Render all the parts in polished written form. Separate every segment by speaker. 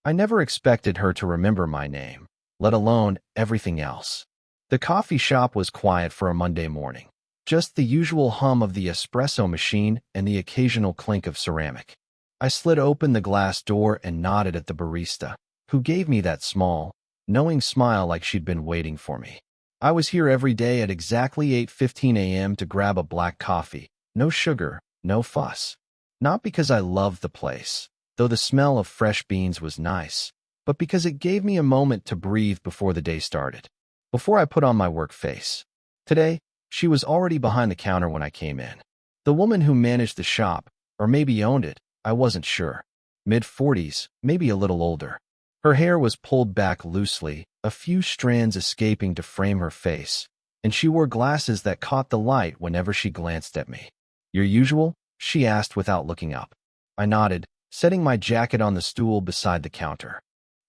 Speaker 1: I never expected her to remember my name, let alone everything else. The coffee shop was quiet for a Monday morning. Just the usual hum of the espresso machine and the occasional clink of ceramic. I slid open the glass door and nodded at the barista, who gave me that small, knowing smile like she'd been waiting for me. I was here every day at exactly 8:15 a.m. to grab a black coffee. No sugar, no fuss. Not because I loved the place, though the smell of fresh beans was nice, but because it gave me a moment to breathe before the day started. Before I put on my work face. Today, she was already behind the counter when I came in. The woman who managed the shop, or maybe owned it, I wasn't sure. Mid-40s, maybe a little older. Her hair was pulled back loosely, a few strands escaping to frame her face, and she wore glasses that caught the light whenever she glanced at me. "Your usual?" she asked without looking up. I nodded, setting my jacket on the stool beside the counter.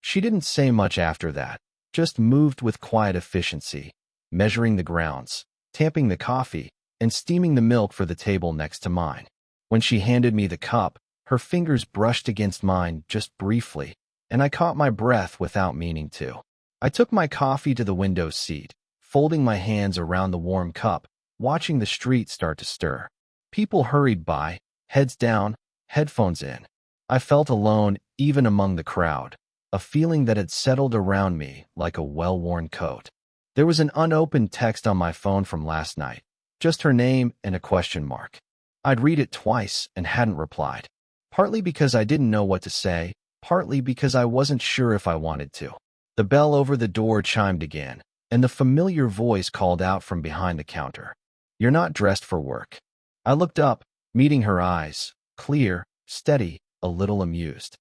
Speaker 1: She didn't say much after that, just moved with quiet efficiency, measuring the grounds, tamping the coffee, and steaming the milk for the table next to mine. When she handed me the cup, her fingers brushed against mine just briefly, and I caught my breath without meaning to. I took my coffee to the window seat, folding my hands around the warm cup, watching the street start to stir. People hurried by, heads down, headphones in. I felt alone even among the crowd, a feeling that had settled around me like a well-worn coat. There was an unopened text on my phone from last night, just her name and a question mark. I'd read it twice and hadn't replied, partly because I didn't know what to say, partly because I wasn't sure if I wanted to. The bell over the door chimed again, and the familiar voice called out from behind the counter. "You're not dressed for work." I looked up, meeting her eyes, clear, steady, a little amused.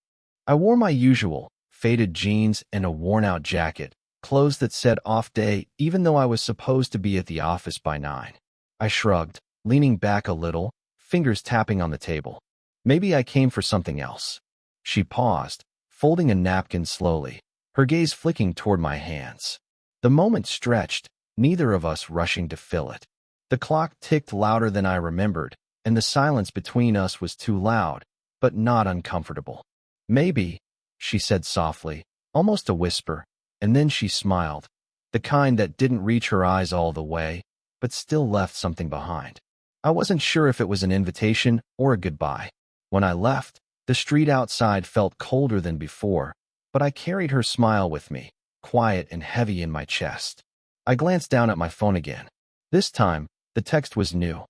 Speaker 1: I wore my usual, faded jeans and a worn-out jacket, clothes that said off day even though I was supposed to be at the office by 9. I shrugged, leaning back a little, fingers tapping on the table. Maybe I came for something else. She paused, folding a napkin slowly, her gaze flicking toward my hands. The moment stretched, neither of us rushing to fill it. The clock ticked louder than I remembered, and the silence between us was too loud, but not uncomfortable. "Maybe," she said softly, almost a whisper, and then she smiled, the kind that didn't reach her eyes all the way, but still left something behind. I wasn't sure if it was an invitation or a goodbye. When I left, the street outside felt colder than before, but I carried her smile with me, quiet and heavy in my chest. I glanced down at my phone again. This time, the text was new.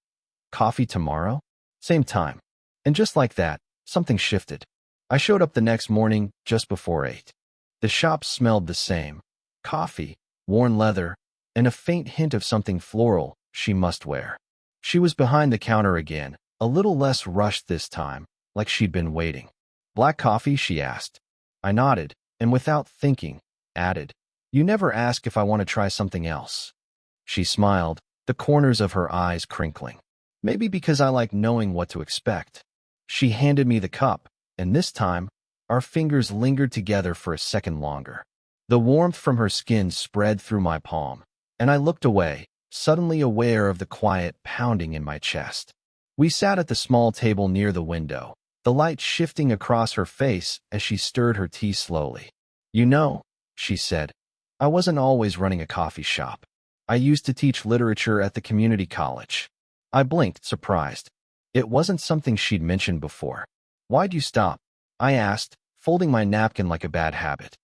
Speaker 1: "Coffee tomorrow? Same time." And just like that, something shifted. I showed up the next morning just before 8. The shop smelled the same. Coffee, worn leather, and a faint hint of something floral she must wear. She was behind the counter again, a little less rushed this time, like she'd been waiting. "Black coffee?" she asked. I nodded, and without thinking, added, "You never ask if I want to try something else." She smiled, the corners of her eyes crinkling. Maybe because I like knowing what to expect. She handed me the cup, and this time, our fingers lingered together for a second longer. The warmth from her skin spread through my palm, and I looked away, suddenly aware of the quiet pounding in my chest. We sat at the small table near the window, the light shifting across her face as she stirred her tea slowly. "You know," she said, "I wasn't always running a coffee shop. I used to teach literature at the community college." I blinked, surprised. It wasn't something she'd mentioned before. "Why'd you stop?" I asked, folding my napkin like a bad habit.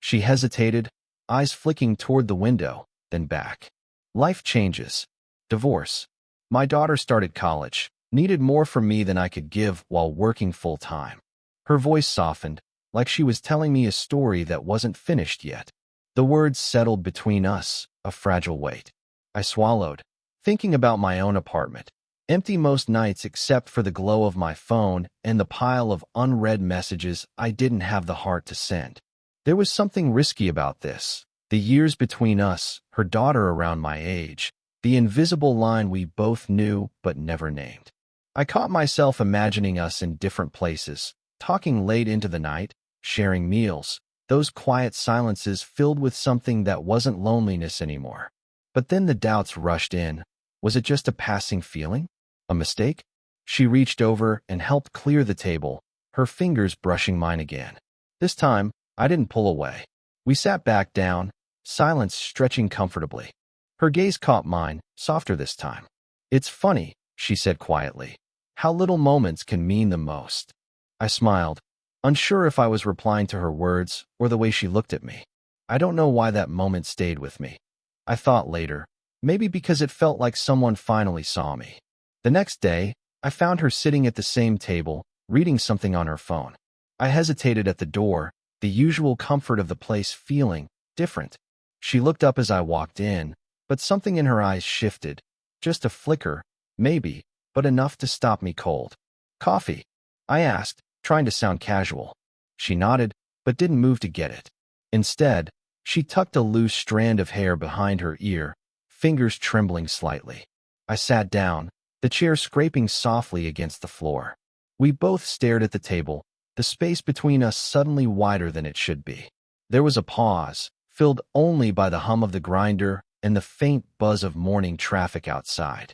Speaker 1: She hesitated, eyes flicking toward the window, then back. "Life changes. Divorce. My daughter started college, needed more from me than I could give while working full-time." Her voice softened, like she was telling me a story that wasn't finished yet. The words settled between us, a fragile weight. I swallowed, thinking about my own apartment, empty most nights except for the glow of my phone and the pile of unread messages I didn't have the heart to send. There was something risky about this. The years between us, her daughter around my age, the invisible line we both knew but never named. I caught myself imagining us in different places, talking late into the night, sharing meals, those quiet silences filled with something that wasn't loneliness anymore. But then the doubts rushed in. Was it just a passing feeling? A mistake? She reached over and helped clear the table, her fingers brushing mine again. This time, I didn't pull away. We sat back down, silence stretching comfortably. Her gaze caught mine, softer this time. It's funny, she said quietly, how little moments can mean the most. I smiled, unsure if I was replying to her words or the way she looked at me. I don't know why that moment stayed with me. I thought later, maybe because it felt like someone finally saw me. The next day, I found her sitting at the same table, reading something on her phone. I hesitated at the door, the usual comfort of the place feeling different. She looked up as I walked in, but something in her eyes shifted. Just a flicker, maybe, but enough to stop me cold. Coffee? I asked, trying to sound casual. She nodded, but didn't move to get it. Instead, she tucked a loose strand of hair behind her ear, fingers trembling slightly. I sat down, the chair scraping softly against the floor. We both stared at the table, the space between us suddenly wider than it should be. There was a pause, filled only by the hum of the grinder and the faint buzz of morning traffic outside.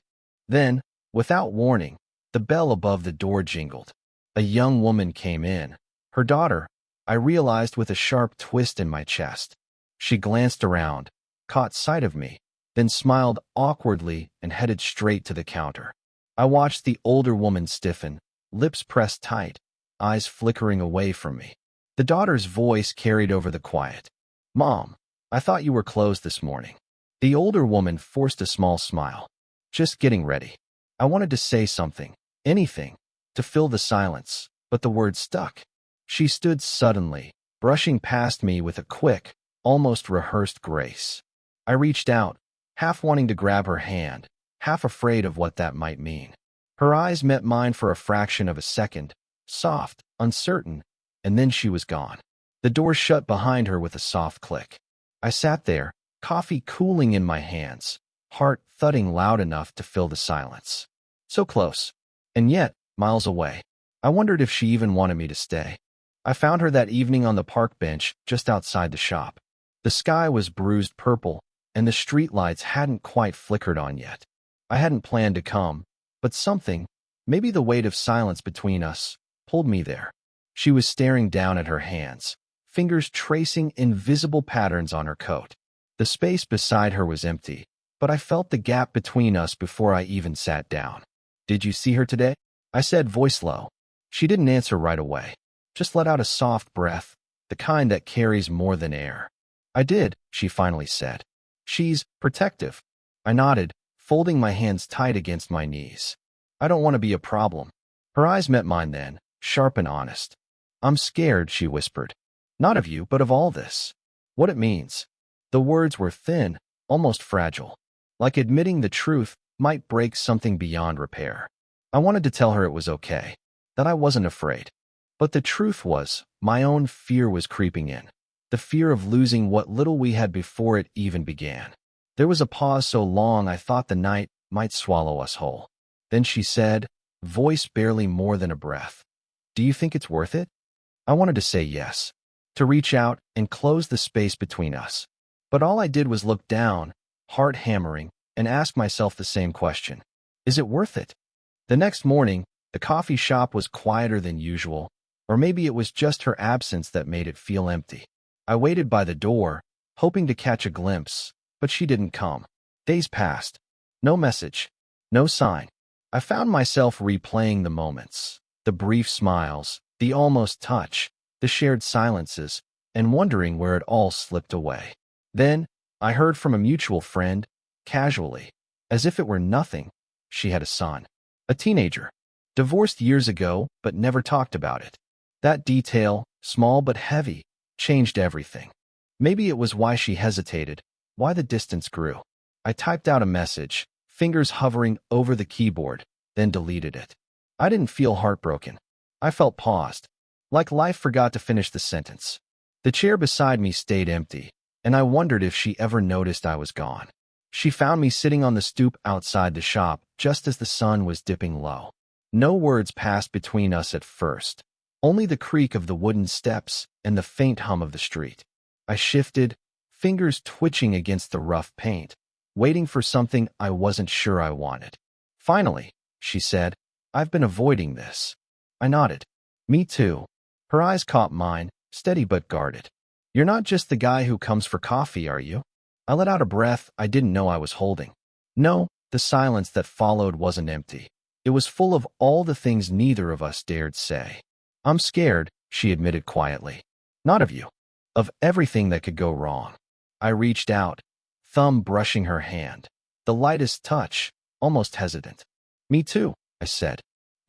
Speaker 1: Then, without warning, the bell above the door jingled. A young woman came in. Her daughter, I realized with a sharp twist in my chest. She glanced around, caught sight of me, then smiled awkwardly and headed straight to the counter. I watched the older woman stiffen, lips pressed tight, eyes flickering away from me. The daughter's voice carried over the quiet. "Mom, I thought you were closed this morning." The older woman forced a small smile. "Just getting ready." I wanted to say something, anything, to fill the silence, but the words stuck. She stood suddenly, brushing past me with a quick, almost rehearsed grace. I reached out, half wanting to grab her hand, half afraid of what that might mean. Her eyes met mine for a fraction of a second, soft, uncertain, and then she was gone. The door shut behind her with a soft click. I sat there, coffee cooling in my hands, heart thudding loud enough to fill the silence. So close, and yet miles away. I wondered if she even wanted me to stay. I found her that evening on the park bench just outside the shop. The sky was bruised purple, and the streetlights hadn't quite flickered on yet. I hadn't planned to come, but something, maybe the weight of silence between us, pulled me there. She was staring down at her hands, fingers tracing invisible patterns on her coat. The space beside her was empty, but I felt the gap between us before I even sat down. "Did you see her today?" I said, voice low. She didn't answer right away, just let out a soft breath, the kind that carries more than air. "I did," she finally said. "She's protective." I nodded, folding my hands tight against my knees. "I don't want to be a problem." Her eyes met mine then, sharp and honest. "I'm scared," she whispered. "Not of you, but of all this. What it means." The words were thin, almost fragile, like admitting the truth might break something beyond repair. I wanted to tell her it was okay, that I wasn't afraid. But the truth was, my own fear was creeping in, the fear of losing what little we had before it even began. There was a pause so long I thought the night might swallow us whole. Then she said, voice barely more than a breath, "Do you think it's worth it?" I wanted to say yes, to reach out and close the space between us. But all I did was look down, heart hammering, and ask myself the same question. Is it worth it? The next morning, the coffee shop was quieter than usual, or maybe it was just her absence that made it feel empty. I waited by the door, hoping to catch a glimpse, but she didn't come. Days passed. No message. No sign. I found myself replaying the moments, the brief smiles, the almost touch, the shared silences, and wondering where it all slipped away. Then, I heard from a mutual friend, casually, as if it were nothing. She had a son, a teenager, divorced years ago, but never talked about it. That detail, small but heavy, changed everything. Maybe it was why she hesitated, why the distance grew. I typed out a message, fingers hovering over the keyboard, then deleted it. I didn't feel heartbroken. I felt paused, like life forgot to finish the sentence. The chair beside me stayed empty, and I wondered if she ever noticed I was gone. She found me sitting on the stoop outside the shop just as the sun was dipping low. No words passed between us at first, only the creak of the wooden steps and the faint hum of the street. I shifted, fingers twitching against the rough paint, waiting for something I wasn't sure I wanted. "Finally," she said, "I've been avoiding this." I nodded. "Me too." Her eyes caught mine, steady but guarded. You're not just the guy who comes for coffee, are you? I let out a breath I didn't know I was holding. No, the silence that followed wasn't empty. It was full of all the things neither of us dared say. I'm scared, she admitted quietly. Not of you. Of everything that could go wrong. I reached out, thumb brushing her hand. The lightest touch, almost hesitant. Me too, I said.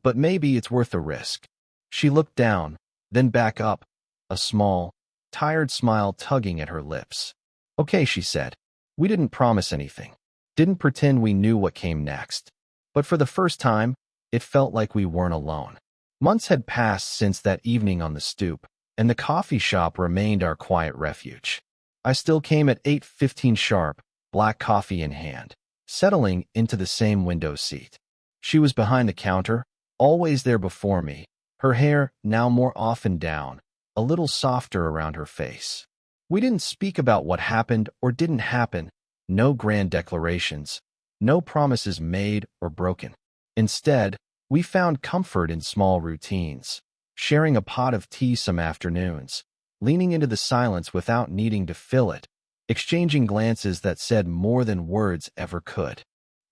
Speaker 1: But maybe it's worth the risk. She looked down, then back up, a small, tired smile tugging at her lips. Okay, she said. We didn't promise anything. Didn't pretend we knew what came next. But for the first time, it felt like we weren't alone. Months had passed since that evening on the stoop, and the coffee shop remained our quiet refuge. I still came at 8:15 sharp, black coffee in hand, settling into the same window seat. She was behind the counter, always there before me, her hair now more often down, a little softer around her face. We didn't speak about what happened or didn't happen, no grand declarations, no promises made or broken. Instead, we found comfort in small routines, sharing a pot of tea some afternoons, leaning into the silence without needing to fill it, exchanging glances that said more than words ever could.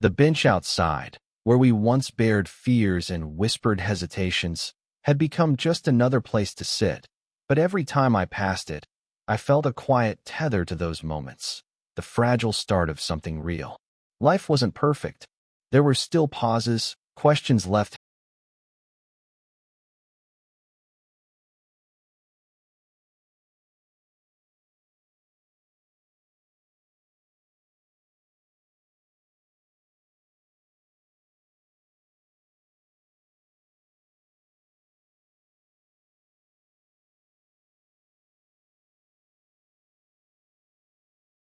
Speaker 1: The bench outside, where we once bared fears and whispered hesitations, had become just another place to sit, but every time I passed it, I felt a quiet tether to those moments, the fragile start of something real. Life wasn't perfect. There were still pauses, questions left